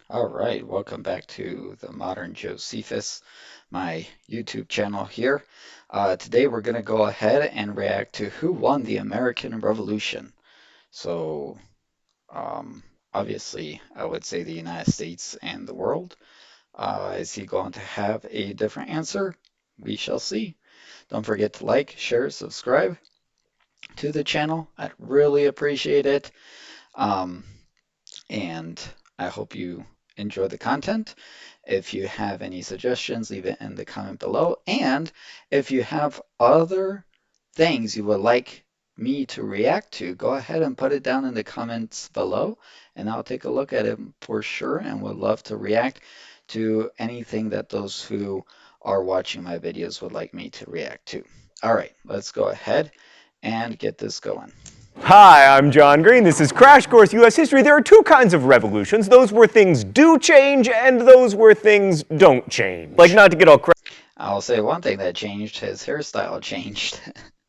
All right, welcome back to the Modern Josephus, my YouTube channel here. Today we're going to go ahead and react to who won the American Revolution. So, obviously, I would say the United States and the world. Is he going to have a different answer? We shall see. Don't forget to like, share, subscribe to the channel. I'd really appreciate it. Um, and I hope you enjoy the content. If you have any suggestions, leave it in the comment below. And if you have other things you would like me to react to, go ahead and put it down in the comments below, and I'll take a look at it for sure and would love to react to anything that those who are watching my videos would like me to react to. All right, let's go ahead and get this going. Hi, I'm John Green. This is Crash Course U.S. History. There are two kinds of revolutions, those where things do change and those where things don't change. Like, not to get all I'll say one thing that changed, his hairstyle changed.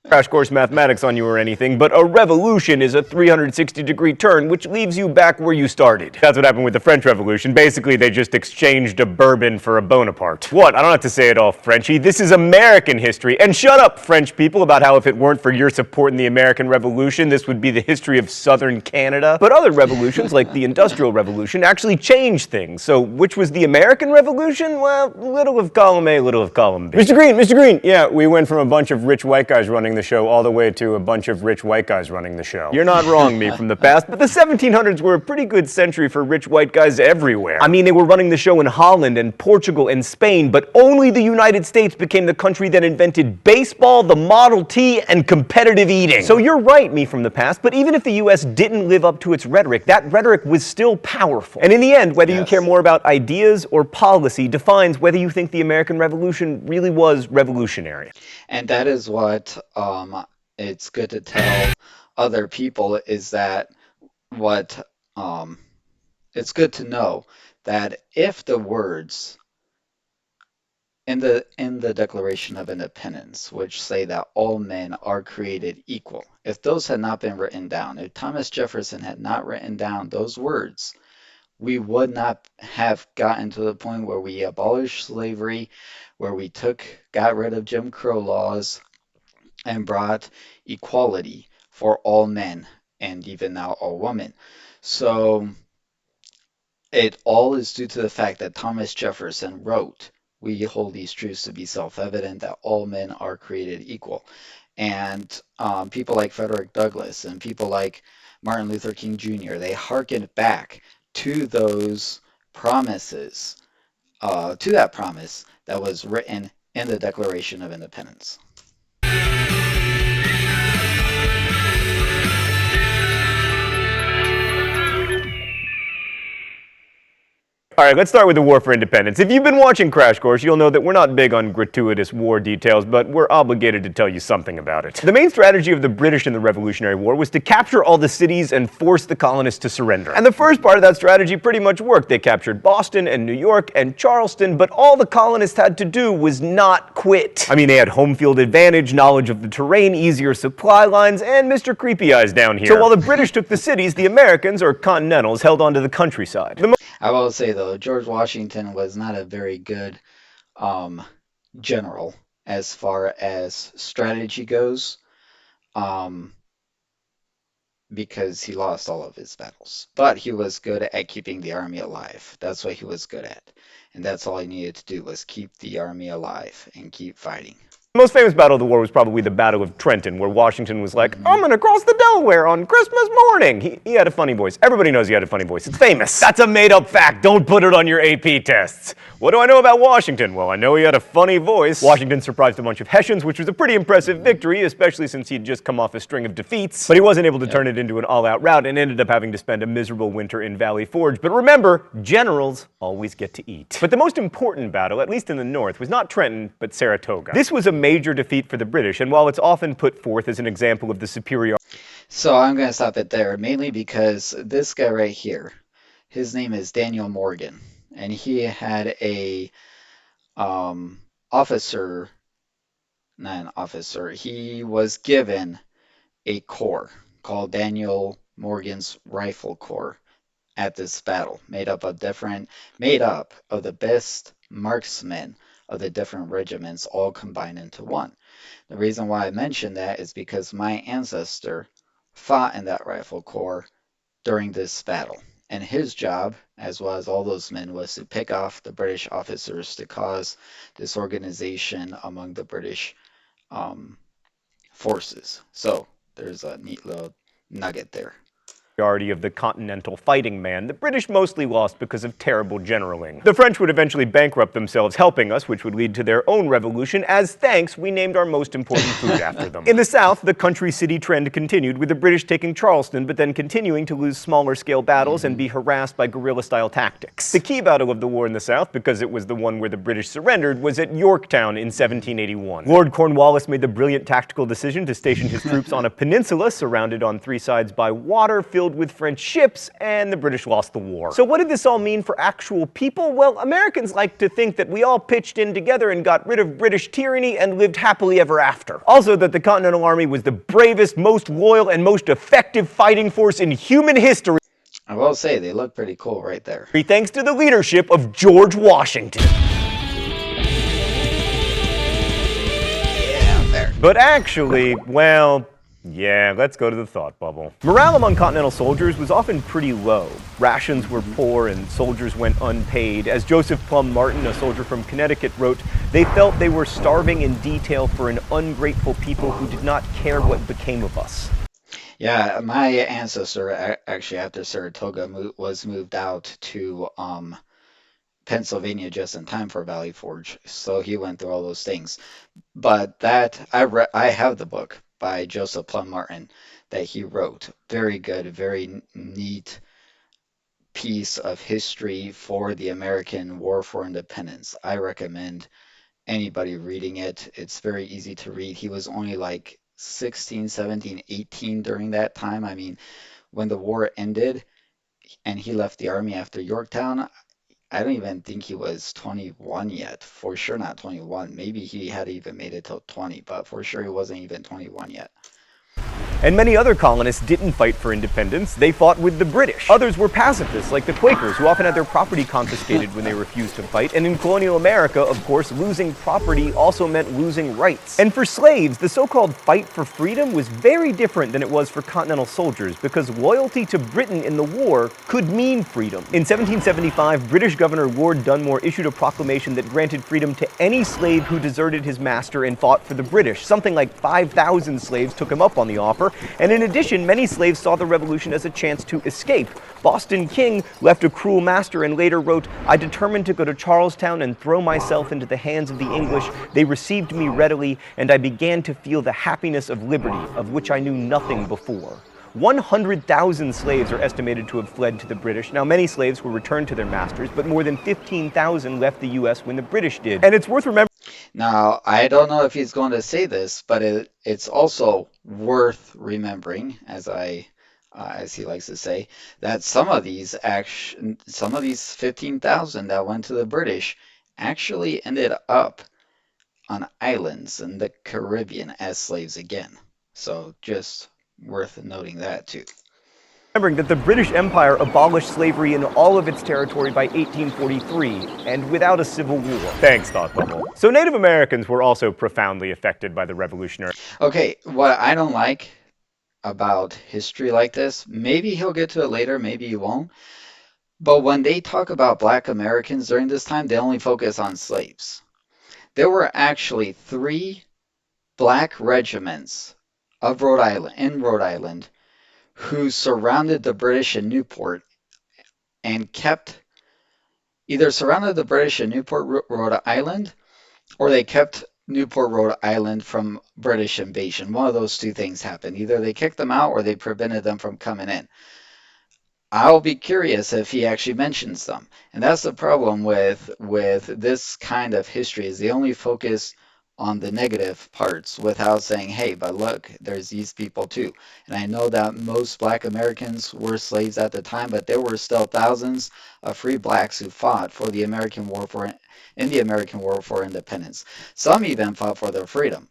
Crash Course mathematics on you or anything, but a revolution is a 360-degree turn, which leaves you back where you started. That's what happened with the French Revolution. Basically, they just exchanged a bourbon for a Bonaparte. What? I don't have to say it all Frenchy. This is American history. And shut up, French people, about how if it weren't for your support in the American Revolution, this would be the history of southern Canada. But other revolutions, like the Industrial Revolution, actually changed things. So which was the American Revolution? Well, little of column A, little of column B. Mr. Green, yeah, we went from a bunch of rich white guys running the show all the way to a bunch of rich white guys running the show. You're not wrong, me from the past, but the 1700s were a pretty good century for rich white guys everywhere. I mean, they were running the show in Holland and Portugal and Spain, but only the United States became the country that invented baseball, the Model T, and competitive eating. So you're right, me from the past, but even if the US didn't live up to its rhetoric, that rhetoric was still powerful. And in the end, whether you care more about ideas or policy defines whether you think the American Revolution really was revolutionary. And that is what it's good to tell other people is that what it's good to know that if the words in the Declaration of Independence, which say that all men are created equal, if those had not been written down, if Thomas Jefferson had not written down those words, we would not have gotten to the point where we abolished slavery, where we got rid of Jim Crow laws, and brought equality for all men and even now all women. So it all is due to the fact that Thomas Jefferson wrote, "We hold these truths to be self-evident that all men are created equal." And people like Frederick Douglass and people like Martin Luther King Jr., they hearkened back to those promises, to that promise that was written in the Declaration of Independence. Alright, let's start with the War for Independence. If you've been watching Crash Course, you'll know that we're not big on gratuitous war details, but we're obligated to tell you something about it. The main strategy of the British in the Revolutionary War was to capture all the cities and force the colonists to surrender. And the first part of that strategy pretty much worked. They captured Boston and New York and Charleston, but all the colonists had to do was not quit. I mean, they had home field advantage, knowledge of the terrain, easier supply lines, and Mr. Creepy Eyes down here. So while the British took the cities, the Americans, or Continentals, held onto the countryside. I will say though, George Washington was not a very good um, general as far as strategy goes, um, because he lost all of his battles. But he was good at keeping the army alive. That's what he was good at. And that's all he needed to do was keep the army alive and keep fighting. The most famous battle of the war was probably the Battle of Trenton, where Washington was like, I'm gonna cross the Delaware on Christmas morning. He had a funny voice. Everybody knows he had a funny voice. It's famous. That's a made-up fact. Don't put it on your AP tests. What do I know about Washington? Well, I know he had a funny voice. Washington surprised a bunch of Hessians, which was a pretty impressive victory, especially since he'd just come off a string of defeats. But he wasn't able to turn it into an all-out rout and ended up having to spend a miserable winter in Valley Forge. But remember, generals always get to eat. But the most important battle, at least in the North, was not Trenton, but Saratoga. This was a major defeat for the British, and while it's often put forth as an example of the superior... So I'm going to stop it there, mainly because this guy right here, his name is Daniel Morgan, and he had a officer, not an officer, he was given a corps called Daniel Morgan's Rifle Corps at this battle, made up of the best marksmen of the different regiments all combined into one. The reason why I mention that is because my ancestor fought in that rifle corps during this battle. And his job, as well as all those men, was to pick off the British officers to cause disorganization among the British um, forces. So there's a neat little nugget there. Majority of the Continental Fighting Man, the British mostly lost because of terrible generaling. The French would eventually bankrupt themselves helping us, which would lead to their own revolution. As thanks, we named our most important food after them. In the South, the country-city trend continued, with the British taking Charleston, but then continuing to lose smaller-scale battles and be harassed by guerrilla-style tactics. The key battle of the war in the South, because it was the one where the British surrendered, was at Yorktown in 1781. Lord Cornwallis made the brilliant tactical decision to station his troops on a peninsula surrounded on three sides by water filled with French ships, and the British lost the war. So what did this all mean for actual people? Well, Americans like to think that we all pitched in together and got rid of British tyranny and lived happily ever after. Also that the Continental Army was the bravest, most loyal, and most effective fighting force in human history. I will say they look pretty cool right there. Thanks to the leadership of George Washington. Yeah, there. But actually, well, yeah, let's go to the thought bubble. Morale among Continental soldiers was often pretty low. Rations were poor and soldiers went unpaid. As Joseph Plum Martin, a soldier from Connecticut, wrote, they felt they were starving in detail for an ungrateful people who did not care what became of us. Yeah, my ancestor actually after Saratoga was moved out to Pennsylvania just in time for Valley Forge, so he went through all those things. But I have the book by Joseph Plum Martin that he wrote. Very good, very neat piece of history for the American War for Independence. I recommend anybody reading it. It's very easy to read. He was only like 16, 17, 18 during that time. I mean, when the war ended and he left the army after Yorktown, I don't even think he was 21 yet. For sure not 21. Maybe he had even made it till 20, but for sure he wasn't even 21 yet. And many other colonists didn't fight for independence, they fought with the British. Others were pacifists, like the Quakers, who often had their property confiscated when they refused to fight. And in colonial America, of course, losing property also meant losing rights. And for slaves, the so-called fight for freedom was very different than it was for Continental soldiers, because loyalty to Britain in the war could mean freedom. In 1775, British Governor Lord Dunmore issued a proclamation that granted freedom to any slave who deserted his master and fought for the British. Something like 5,000 slaves took him up on the offer. And in addition, many slaves saw the revolution as a chance to escape. Boston King left a cruel master and later wrote, I determined to go to Charlestown and throw myself into the hands of the English. They received me readily, and I began to feel the happiness of liberty, of which I knew nothing before. 100,000 slaves are estimated to have fled to the British. Now, many slaves were returned to their masters, but more than 15,000 left the U.S. when the British did. And it's worth remembering. Now, I don't know if he's going to say this, but it's also worth remembering, as he likes to say, that some of these 15,000 that went to the British actually ended up on islands in the Caribbean as slaves again. So just worth noting that too. Remembering that the British Empire abolished slavery in all of its territory by 1843, and without a civil war. Thanks, Thought Bubble. So Native Americans were also profoundly affected by the Revolutionary. Okay, what I don't like about history like this, maybe he'll get to it later, maybe he won't, but when they talk about Black Americans during this time, they only focus on slaves. There were actually three black regiments of Rhode Island, who surrounded the British in Newport and kept either surrounded the British in Newport, Rhode Island, or they kept Newport, Rhode Island from British invasion. One of those two things happened. Either they kicked them out or they prevented them from coming in. I'll be curious if he actually mentions them. And that's the problem with this kind of history is they only focus on the negative parts without saying, hey, but look, there's these people too. And I know that most Black Americans were slaves at the time, but there were still thousands of free blacks who fought for the American War for in the American War for Independence. Some even fought for their freedom.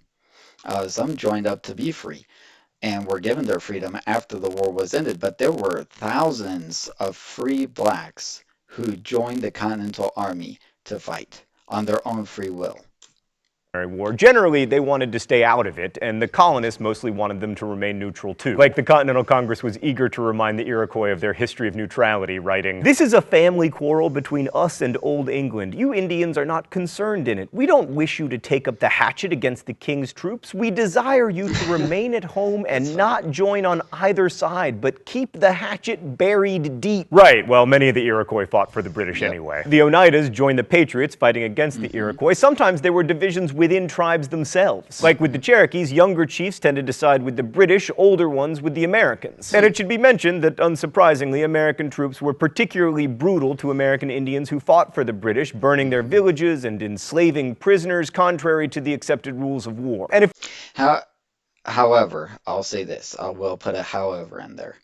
Some joined up to be free. and were given their freedom after the war was ended, but there were thousands of free blacks who joined the Continental Army to fight on their own free will. War. Generally, they wanted to stay out of it, and the colonists mostly wanted them to remain neutral too. Like the Continental Congress was eager to remind the Iroquois of their history of neutrality, writing, "This is a family quarrel between us and Old England. You Indians are not concerned in it. We don't wish you to take up the hatchet against the king's troops. We desire you to remain at home and not join on either side, but keep the hatchet buried deep." Right, well, many of the Iroquois fought for the British anyway. The Oneidas joined the Patriots fighting against the Iroquois. Sometimes there were divisions within tribes themselves. Like with the Cherokees, younger chiefs tended to side with the British, older ones with the Americans. And it should be mentioned that, unsurprisingly, American troops were particularly brutal to American Indians who fought for the British, burning their villages and enslaving prisoners, contrary to the accepted rules of war. And if How, however, I'll say this, I will put a however in there.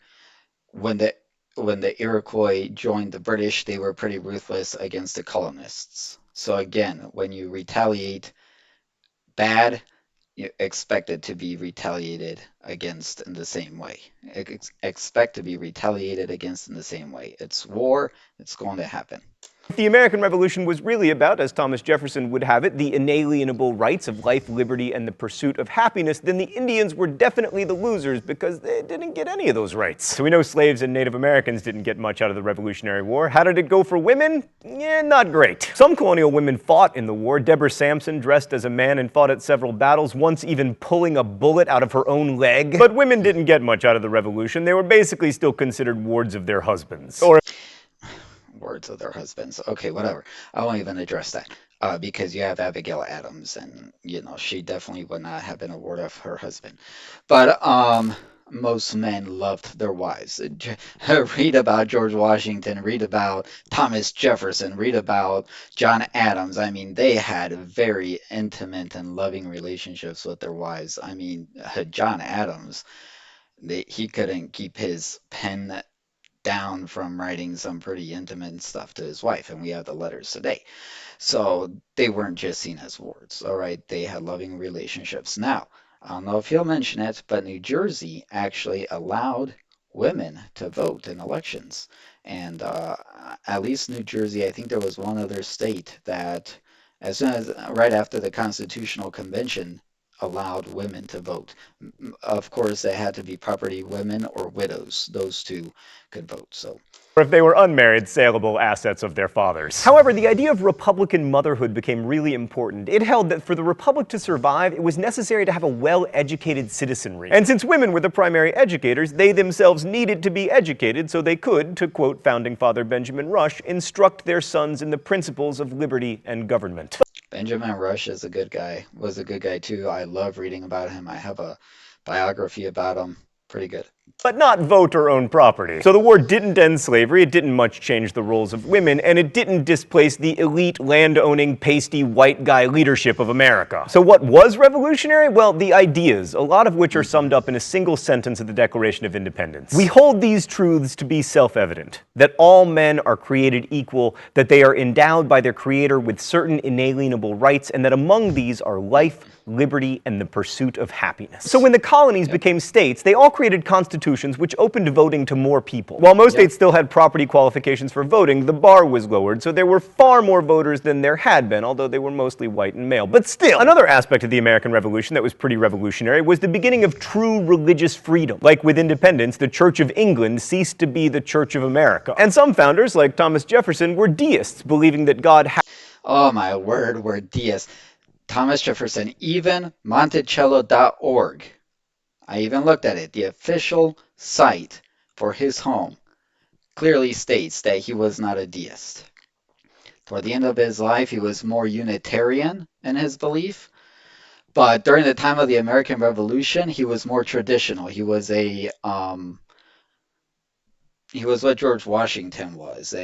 When the when the Iroquois joined the British, they were pretty ruthless against the colonists. So again, when you retaliate bad, you expect it to be retaliated against in the same way. Expect to be retaliated against in the same way. It's war, it's going to happen. the American Revolution was really about, as Thomas Jefferson would have it, the inalienable rights of life, liberty, and the pursuit of happiness, then the Indians were definitely the losers because they didn't get any of those rights. So we know slaves and Native Americans didn't get much out of the Revolutionary War. How did it go for women? Yeah, not great. Some colonial women fought in the war. Deborah Sampson dressed as a man and fought at several battles, once even pulling a bullet out of her own leg. But women didn't get much out of the Revolution. They were basically still considered wards of their husbands. Or Words of their husbands. Okay, whatever. I won't even address that because you have Abigail Adams, and she definitely would not have been a ward of her husband. But most men loved their wives. Read about George Washington, read about Thomas Jefferson, read about John Adams. I mean, they had very intimate and loving relationships with their wives. I mean, John Adams, he couldn't keep his pen down from writing some pretty intimate stuff to his wife, and we have the letters today. So they weren't just seen as wards, all right? They had loving relationships. Now, I don't know if he'll mention it, but New Jersey actually allowed women to vote in elections. And at least New Jersey, I think there was one other state that, as soon as right after the Constitutional Convention, allowed women to vote. Of course, they had to be property women or widows. Those two could vote. So if they were unmarried, saleable assets of their fathers. However, the idea of Republican motherhood became really important. It held that for the Republic to survive, it was necessary to have a well-educated citizenry. And since women were the primary educators, they themselves needed to be educated so they could, to quote founding father Benjamin Rush, instruct their sons in the principles of liberty and government. Benjamin Rush is a good guy, was a good guy too. I love reading about him. I have a biography about him. Pretty good. But not vote or own property. So the war didn't end slavery, it didn't much change the roles of women, and it didn't displace the elite, land-owning, pasty, white guy leadership of America. So what was revolutionary? Well, the ideas, a lot of which are summed up in a single sentence of the Declaration of Independence. We hold these truths to be self-evident, that all men are created equal, that they are endowed by their Creator with certain inalienable rights, and that among these are life, liberty, and the pursuit of happiness. So when the colonies became states, they all created constitutions which opened voting to more people. While most states still had property qualifications for voting, the bar was lowered, so there were far more voters than there had been, although they were mostly white and male. But still, another aspect of the American Revolution that was pretty revolutionary was the beginning of true religious freedom. Like with independence, the Church of England ceased to be the Church of America. And some founders, like Thomas Jefferson, were deists, believing that God had Oh my word, we're deists. Thomas Jefferson, even Monticello.org. I even looked at it. The official site for his home clearly states that he was not a deist. Toward the end of his life, he was more Unitarian in his belief. But during the time of the American Revolution, he was more traditional. He was what George Washington was,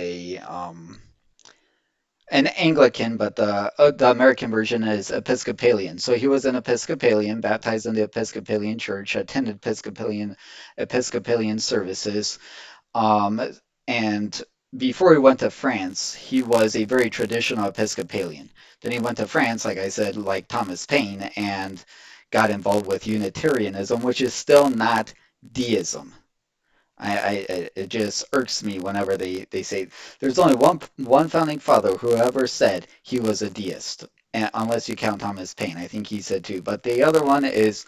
an Anglican, but the American version is Episcopalian. So he was an Episcopalian, baptized in the Episcopalian Church, attended Episcopalian services, um, and before he went to France, he was a very traditional Episcopalian. Then he went to France, like I said, like Thomas Paine, and got involved with Unitarianism, which is still not deism. It just irks me whenever they say there's only one founding father who ever said he was a deist, and, unless you count Thomas Paine. I think he said too. But the other one is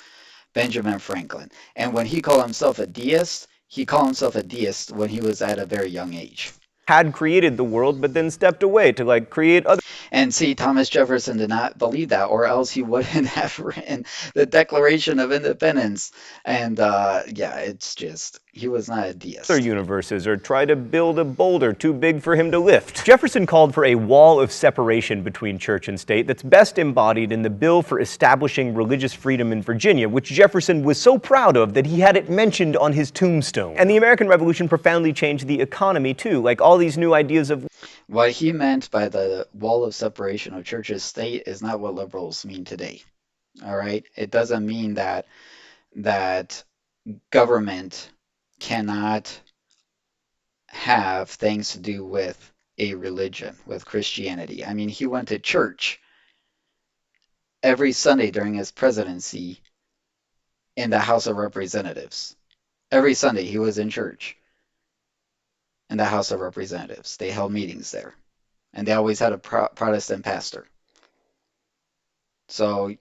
Benjamin Franklin. And when he called himself a deist, he called himself a deist when he was at a very young age. Had created the world, but then stepped away to like create other. And see, Thomas Jefferson did not believe that, or else he wouldn't have written the Declaration of Independence. And yeah, it's just, he was not a deist. Universes or try to build a boulder too big for him to lift. Jefferson called for a wall of separation between church and state that's best embodied in the bill for establishing religious freedom in Virginia, which Jefferson was so proud of that he had it mentioned on his tombstone. And the American Revolution profoundly changed the economy too, like all these new ideas of. What he meant by the wall of separation of church and state is not what liberals mean today. All right? It doesn't mean that government cannot have things to do with a religion, with Christianity. I mean, he went to church every Sunday during his presidency in the House of Representatives. Every Sunday he was in church in the House of Representatives. They held meetings there, and they always had a Protestant pastor. So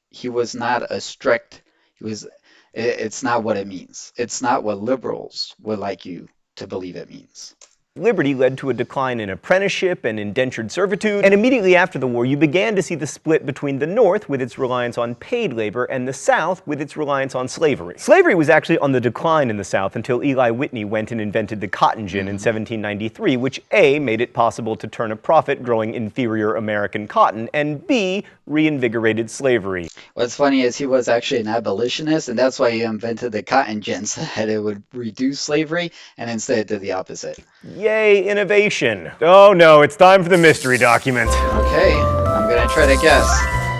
he was not a strict, he was, it's not what it means. It's not what liberals would like you to believe it means. Liberty led to a decline in apprenticeship and indentured servitude, and immediately after the war you began to see the split between the North with its reliance on paid labor and the South with its reliance on slavery. Slavery was actually on the decline in the South until Eli Whitney went and invented the cotton gin in 1793, which A, made it possible to turn a profit growing inferior American cotton, and B, reinvigorated slavery. What's funny is he was actually an abolitionist, and that's why he invented the cotton gin, so that it would reduce slavery, and instead it did the opposite. Yay, innovation. Oh no, it's time for the mystery document. Okay, I'm gonna try to guess.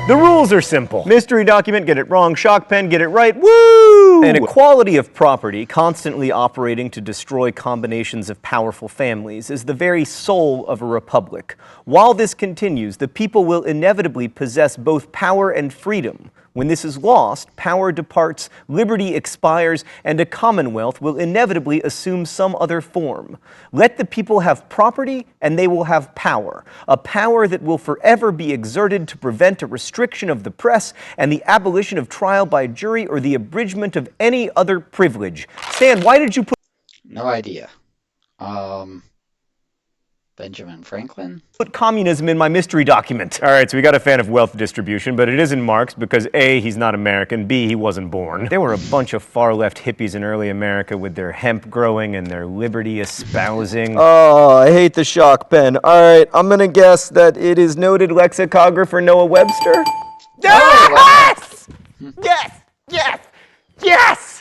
The rules are simple. Mystery document, get it wrong. Shock pen, get it right. Woo! An equality of property constantly operating to destroy combinations of powerful families is the very soul of a republic. While this continues, the people will inevitably possess both power and freedom. When this is lost, power departs, liberty expires, and a commonwealth will inevitably assume some other form. Let the people have property, and they will have power, a power that will forever be exerted to prevent a restriction of the press and the abolition of trial by jury or the abridgment of any other privilege. Stan, why did you put No idea. Benjamin Franklin? communism in my mystery document? All right, so we got a fan of wealth distribution, but it isn't Marx because A, he's not American, B, he wasn't born. There were a bunch of far-left hippies in early America with their hemp growing and their liberty espousing. Oh, I hate the shock pen. All right, I'm gonna guess that it is noted lexicographer Noah Webster. Yes! Yes! Yes! Yes!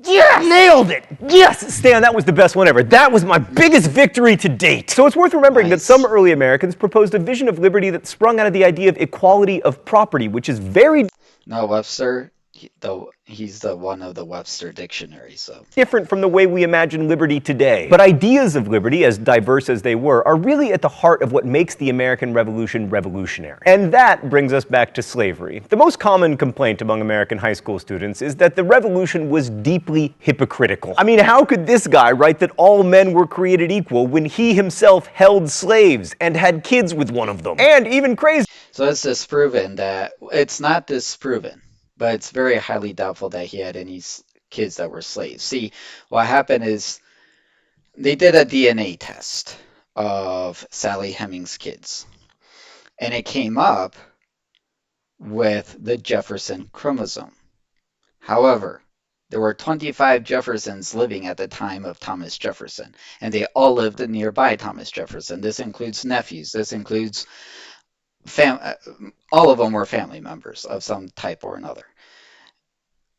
Yes! Nailed it! Yes! Stan, that was the best one ever. That was my biggest victory to date. So it's worth remembering that some early Americans proposed a vision of liberty that sprung out of the idea of equality of property, which is very No, Webster, he's the one of the Webster dictionary, so. different from the way we imagine liberty today. But ideas of liberty, as diverse as they were, are really at the heart of what makes the American Revolution revolutionary. And that brings us back to slavery. The most common complaint among American high school students is that the revolution was deeply hypocritical. I mean, how could this guy write that all men were created equal when he himself held slaves and had kids with one of them? And even crazy. So it's disproven that, it's not disproven, but it's very highly doubtful that he had any kids that were slaves. See, what happened is they did a DNA test of Sally Hemings' kids, and it came up with the Jefferson chromosome. However, there were 25 Jeffersons living at the time of Thomas Jefferson, and they all lived nearby Thomas Jefferson. This includes nephews, this includes all of them were family members of some type or another.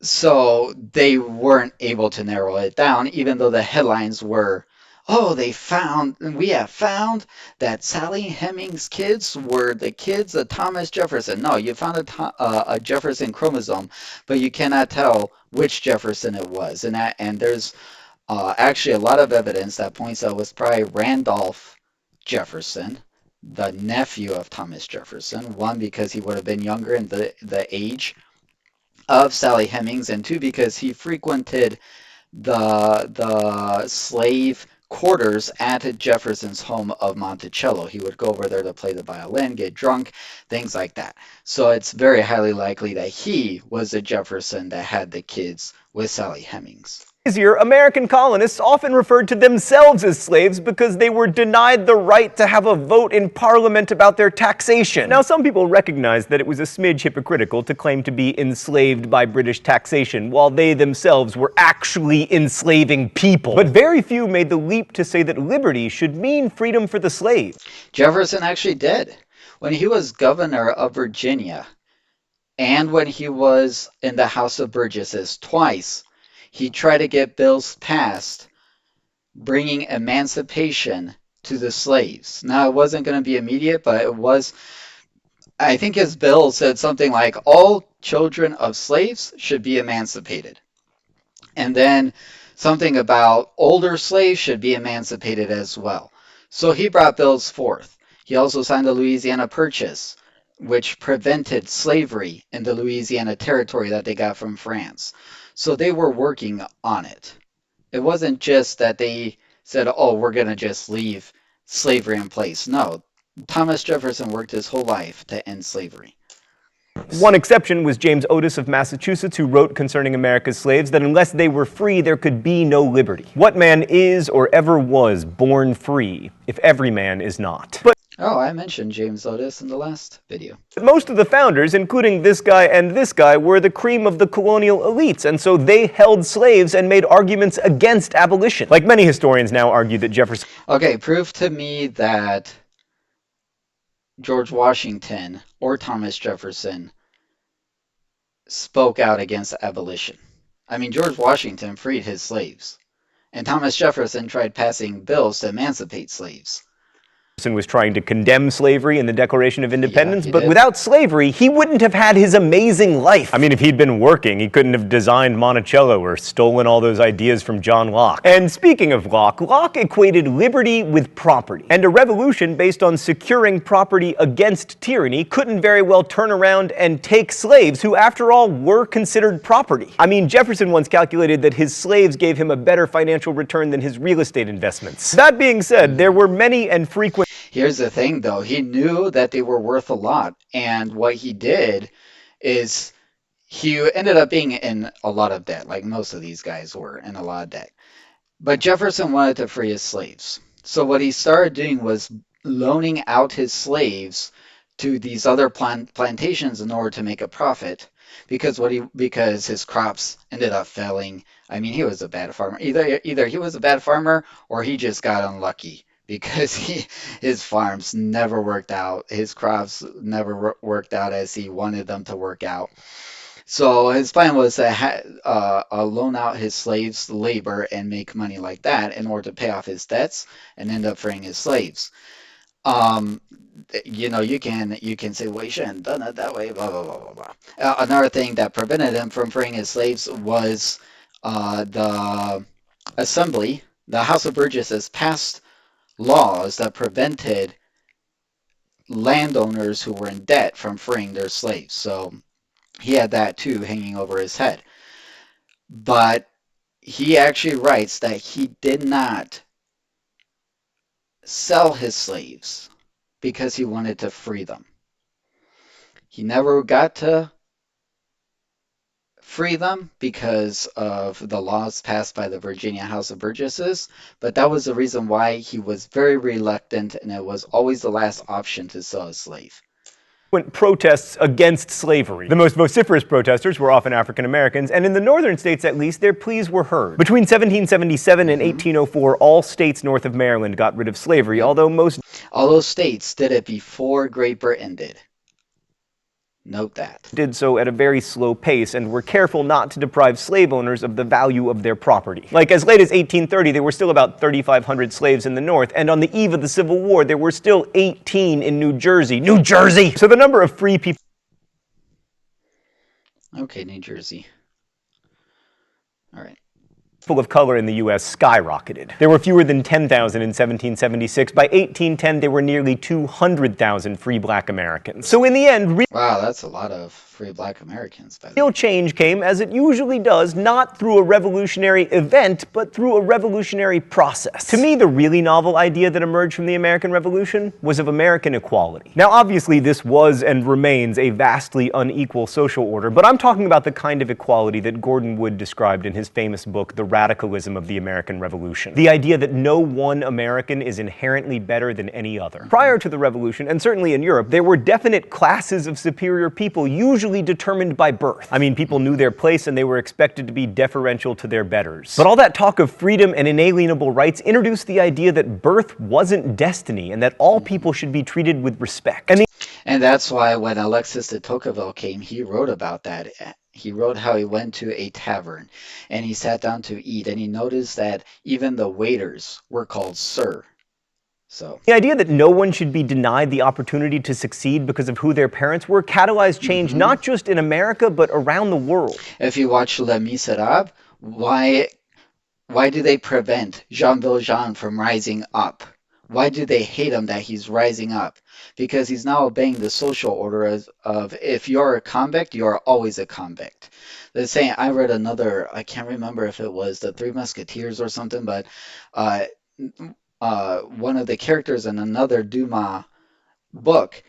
So they weren't able to narrow it down, even though the headlines were, oh, we have found that Sally Hemings' kids were the kids of Thomas Jefferson. No, you found a Jefferson chromosome, but you cannot tell which Jefferson it was. And there's actually a lot of evidence that points out it was probably Randolph Jefferson, the nephew of Thomas Jefferson. One, because he would have been younger in the age of Sally Hemings, and two, because he frequented the slave quarters at Jefferson's home of Monticello. He would go over there to play the violin, get drunk, things like that. So it's very highly likely that he was the Jefferson that had the kids with Sally Hemings. Easier, American colonists often referred to themselves as slaves because they were denied the right to have a vote in Parliament about their taxation. Now, some people recognized that it was a smidge hypocritical to claim to be enslaved by British taxation, while they themselves were actually enslaving people. But very few made the leap to say that liberty should mean freedom for the slave. Jefferson actually did. When he was governor of Virginia, and when he was in the House of Burgesses twice, he tried to get bills passed bringing emancipation to the slaves. Now, it wasn't going to be immediate, but it was, I think his bill said something like all children of slaves should be emancipated. And then something about older slaves should be emancipated as well. So he brought bills forth. He also signed the Louisiana Purchase, which prevented slavery in the Louisiana territory that they got from France. So they were working on it. It wasn't just that they said, oh, we're going to just leave slavery in place. No, Thomas Jefferson worked his whole life to end slavery. One exception was James Otis of Massachusetts, who wrote concerning America's slaves that unless they were free, there could be no liberty. What man is or ever was born free, if every man is not? Oh, I mentioned James Otis in the last video. Most of the founders, including this guy and this guy, were the cream of the colonial elites, and so they held slaves and made arguments against abolition. Like many historians now argue that Jefferson... Okay, prove to me that George Washington or Thomas Jefferson spoke out against abolition. I mean, George Washington freed his slaves, and Thomas Jefferson tried passing bills to emancipate slaves. was trying to condemn slavery in the Declaration of Independence, Yeah, but did. without slavery, he wouldn't have had his amazing life. I mean, if he'd been working, he couldn't have designed Monticello or stolen all those ideas from John Locke. And speaking of Locke, Locke equated liberty with property. And a revolution based on securing property against tyranny couldn't very well turn around and take slaves, who after all were considered property. I mean, Jefferson once calculated that his slaves gave him a better financial return than his real estate investments. That being said, there were many and frequent... Here's the thing, though. He knew that they were worth a lot. And what he did is he ended up being in a lot of debt, like most of these guys were in a lot of debt. But Jefferson wanted to free his slaves. So what he started doing was loaning out his slaves to these other plantations in order to make a profit, because his crops ended up failing. I mean, he was a bad farmer. Either he was a bad farmer or he just got unlucky, because his farms never worked out. His crops never worked out as he wanted them to work out. So his plan was to loan out his slaves labor and make money like that in order to pay off his debts and end up freeing his slaves. Um, you can say, well, you shouldn't have done it that way, blah, blah, blah, blah, blah. Another thing that prevented him from freeing his slaves was the assembly. The House of Burgesses passed laws that prevented landowners who were in debt from freeing their slaves. So he had that too hanging over his head. But he actually writes that he did not sell his slaves because he wanted to free them. He never got to free them because of the laws passed by the Virginia House of Burgesses, but that was the reason why he was very reluctant, and it was always the last option to sell a slave. Protests against slavery. The most vociferous protesters were often African Americans, and in the northern states at least, their pleas were heard. Between 1777 and 1804, all states north of Maryland got rid of slavery, although most... All those states did it before Great Britain did. Note that. Did so at a very slow pace and were careful not to deprive slave owners of the value of their property. Like as late as 1830, there were still about 3,500 slaves in the North, and on the eve of the Civil War, there were still 18 in New Jersey. New Jersey! So the number of free people... Okay, New Jersey. All right. people of color in the U.S. skyrocketed. There were fewer than 10,000 in 1776. By 1810, there were nearly 200,000 free black Americans. So in the end, Wow, that's a lot of free black Americans, by the real way. change came, as it usually does, not through a revolutionary event, but through a revolutionary process. To me, the really novel idea that emerged from the American Revolution was of American equality. Now, obviously, this was and remains a vastly unequal social order, but I'm talking about the kind of equality that Gordon Wood described in his famous book, The Radicalism of the American Revolution. The idea that no one American is inherently better than any other. Prior to the Revolution, and certainly in Europe, there were definite classes of superior people, usually determined by birth. I mean, people knew their place and they were expected to be deferential to their betters. But all that talk of freedom and inalienable rights introduced the idea that birth wasn't destiny and that all people should be treated with respect. And that's why when Alexis de Tocqueville came, he wrote about that. He wrote how he went to a tavern and he sat down to eat and he noticed that even the waiters were called sir. So the idea that no one should be denied the opportunity to succeed because of who their parents were catalyzed change not just in America, but around the world. if you watch Les Miserables, why do they prevent Jean Valjean from rising up? Why do they hate him that he's rising up? Because he's now obeying the social order of if you're a convict, you're always a convict. The saying, I read another, I can't remember if it was the Three Musketeers or something, but uh, one of the characters in another Dumas book,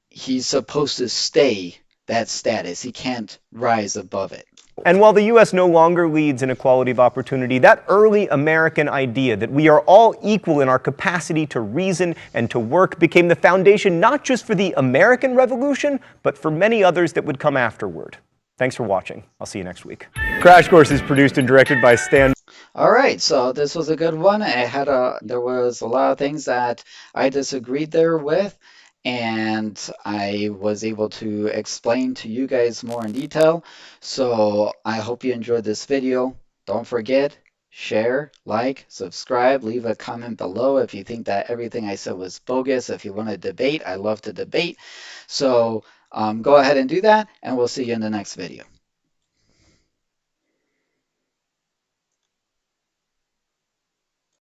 he's supposed to stay that status. He can't rise above it. And while the U.S. no longer leads in equality of opportunity, that early American idea that we are all equal in our capacity to reason and to work became the foundation not just for the American Revolution, but for many others that would come afterward. Thanks for watching. I'll see you next week. Crash Course is produced and directed by Stan. All right, so this was a good one. There was a lot of things that I disagreed there with, and I was able to explain to you guys more in detail. So I hope you enjoyed this video. Don't forget, share, like, subscribe, leave a comment below if you think that everything I said was bogus. If you want to debate, I love to debate. So go ahead and do that, and we'll see you in the next video.